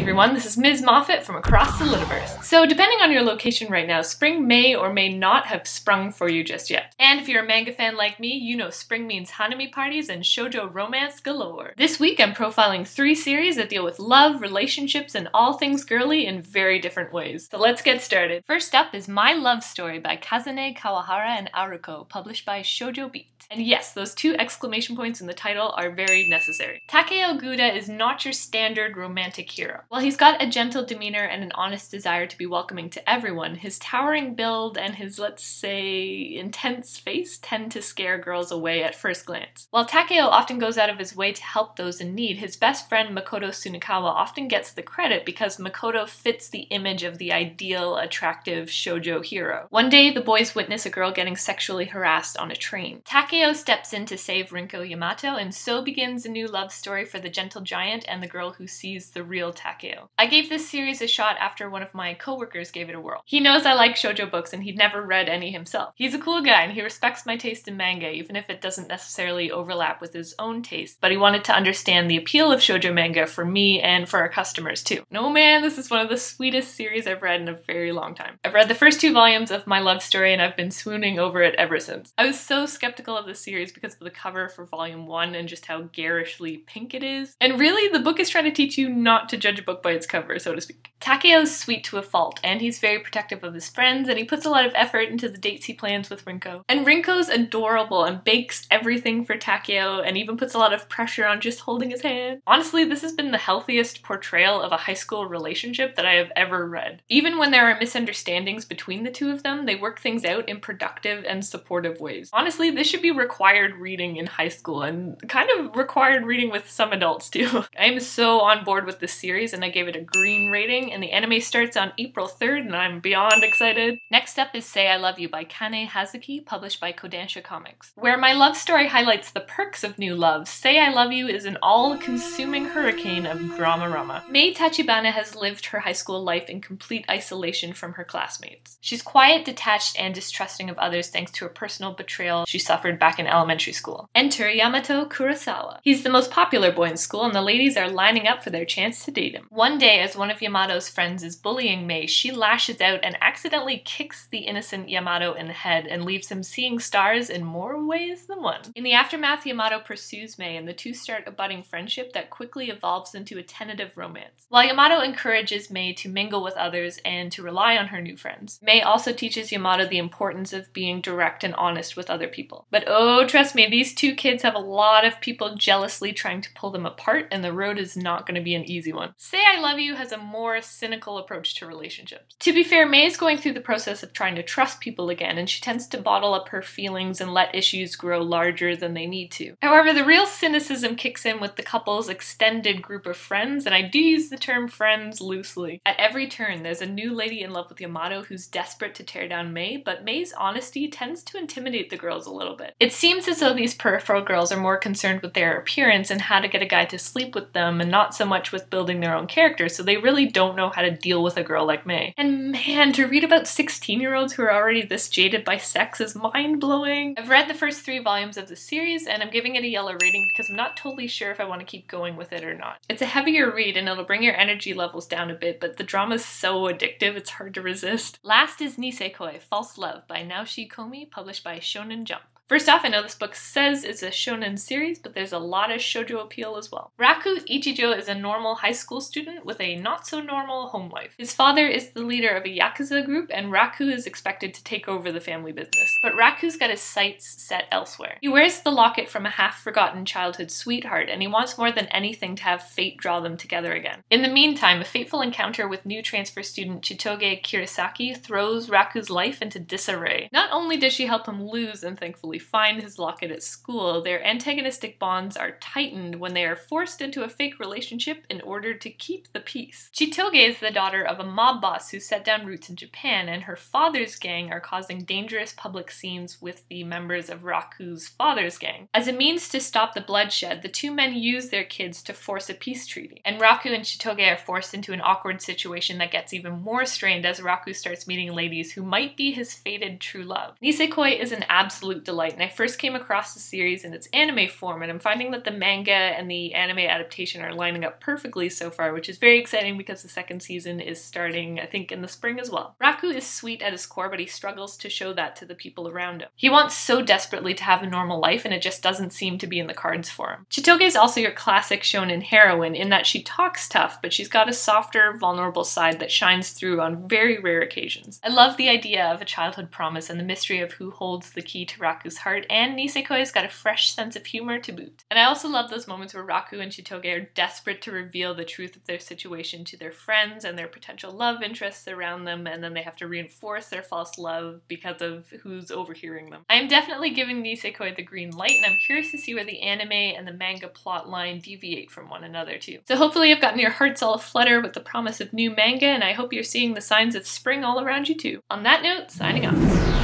everyone, this is Ms. Moffat from across the Literverse. So depending on your location right now, spring may or may not have sprung for you just yet. And if you're a manga fan like me, you know spring means hanami parties and shoujo romance galore. This week I'm profiling 3 series that deal with love, relationships, and all things girly in very different ways. So let's get started. First up is My Love Story by Kazune Kawahara and Aruko, published by Shoujo Beat. And yes, those 2 exclamation points in the title are very necessary. Takeo Guda is not your standard romantic hero. While he's got a gentle demeanor and an honest desire to be welcoming to everyone, his towering build and his, let's say, intense face tend to scare girls away at first glance. While Takeo often goes out of his way to help those in need, his best friend Makoto Tsunekawa often gets the credit because Makoto fits the image of the ideal, attractive shoujo hero. One day, the boys witness a girl getting sexually harassed on a train. Takeo steps in to save Rinko Yamato, and so begins a new love story for the gentle giant and the girl who sees the real Takeo. I gave this series a shot after one of my coworkers gave it a whirl. He knows I like shoujo books and he'd never read any himself. He's a cool guy and he respects my taste in manga, even if it doesn't necessarily overlap with his own taste, but he wanted to understand the appeal of shoujo manga for me and for our customers too. No man, this is one of the sweetest series I've read in a very long time. I've read the first 2 volumes of My Love Story and I've been swooning over it ever since. I was so skeptical of the series because of the cover for volume 1 and just how garishly pink it is. And really, the book is trying to teach you not to judge a book by its cover, so to speak. Takeo's sweet to a fault, and he's very protective of his friends, and he puts a lot of effort into the dates he plans with Rinko. And Rinko's adorable and bakes everything for Takeo, and even puts a lot of pressure on just holding his hand. Honestly, this has been the healthiest portrayal of a high school relationship that I have ever read. Even when there are misunderstandings between the 2 of them, they work things out in productive and supportive ways. Honestly, this should be required reading in high school, and kind of required reading with some adults too. I am so on board with this series, and I gave it a green rating, and the anime starts on April 3rd, and I'm beyond excited. Next up is Say I Love You by Kane Hazuki, published by Kodansha Comics. Where My Love Story highlights the perks of new love, Say I Love You is an all-consuming hurricane of drama-rama. Mei Tachibana has lived her high school life in complete isolation from her classmates. She's quiet, detached, and distrusting of others thanks to a personal betrayal she suffered back in elementary school. Enter Yamato Kurosawa. He's the most popular boy in school, and the ladies are lining up for their chance to date him. One day, as one of Yamato's friends is bullying Mei, she lashes out and accidentally kicks the innocent Yamato in the head and leaves him seeing stars in more ways than one. In the aftermath, Yamato pursues Mei, and the 2 start a budding friendship that quickly evolves into a tentative romance. While Yamato encourages Mei to mingle with others and to rely on her new friends, Mei also teaches Yamato the importance of being direct and honest with other people. But oh, trust me, these 2 kids have a lot of people jealously trying to pull them apart, and the road is not going to be an easy one. Say I Love You has a more cynical approach to relationships. To be fair, Mei is going through the process of trying to trust people again, and she tends to bottle up her feelings and let issues grow larger than they need to. However, the real cynicism kicks in with the couple's extended group of friends, and I do use the term friends loosely. At every turn, there's a new lady in love with Yamato who's desperate to tear down Mei, but Mei's honesty tends to intimidate the girls a little bit. It seems as though these peripheral girls are more concerned with their appearance and how to get a guy to sleep with them, and not so much with building their own character, so they really don't know how to deal with a girl like Mei. And man, to read about 16-year-olds who are already this jaded by sex is mind-blowing. I've read the first 3 volumes of the series, and I'm giving it a yellow rating because I'm not totally sure if I want to keep going with it or not. It's a heavier read and it'll bring your energy levels down a bit, but the drama's so addictive it's hard to resist. Last is Nisekoi, False Love by Naoshi Komi, published by Shonen Jump. First off, I know this book says it's a shonen series, but there's a lot of shoujo appeal as well. Raku Ichijo is a normal high school student with a not-so-normal home life. His father is the leader of a yakuza group, and Raku is expected to take over the family business. But Raku's got his sights set elsewhere. He wears the locket from a half-forgotten childhood sweetheart, and he wants more than anything to have fate draw them together again. In the meantime, a fateful encounter with new transfer student Chitoge Kirasaki throws Raku's life into disarray. Not only does she help him lose and thankfully find his locket at school, their antagonistic bonds are tightened when they are forced into a fake relationship in order to keep the peace. Chitoge is the daughter of a mob boss who set down roots in Japan, and her father's gang are causing dangerous public scenes with the members of Raku's father's gang. As a means to stop the bloodshed, the 2 men use their kids to force a peace treaty, and Raku and Chitoge are forced into an awkward situation that gets even more strained as Raku starts meeting ladies who might be his fated true love. Nisekoi is an absolute delight Light, and I first came across the series in its anime form, and I'm finding that the manga and the anime adaptation are lining up perfectly so far, which is very exciting because the second season is starting, I think, in the spring as well. Raku is sweet at his core, but he struggles to show that to the people around him. He wants so desperately to have a normal life, and it just doesn't seem to be in the cards for him. Chitoge is also your classic shonen heroine in that she talks tough, but she's got a softer, vulnerable side that shines through on very rare occasions. I love the idea of a childhood promise and the mystery of who holds the key to Raku's heart, and Nisekoi's got a fresh sense of humor to boot. And I also love those moments where Raku and Chitoge are desperate to reveal the truth of their situation to their friends and their potential love interests around them, and then they have to reinforce their false love because of who's overhearing them. I am definitely giving Nisekoi the green light, and I'm curious to see where the anime and the manga plotline deviate from one another too. So hopefully I've gotten your hearts all aflutter with the promise of new manga, and I hope you're seeing the signs of spring all around you too. On that note, signing off.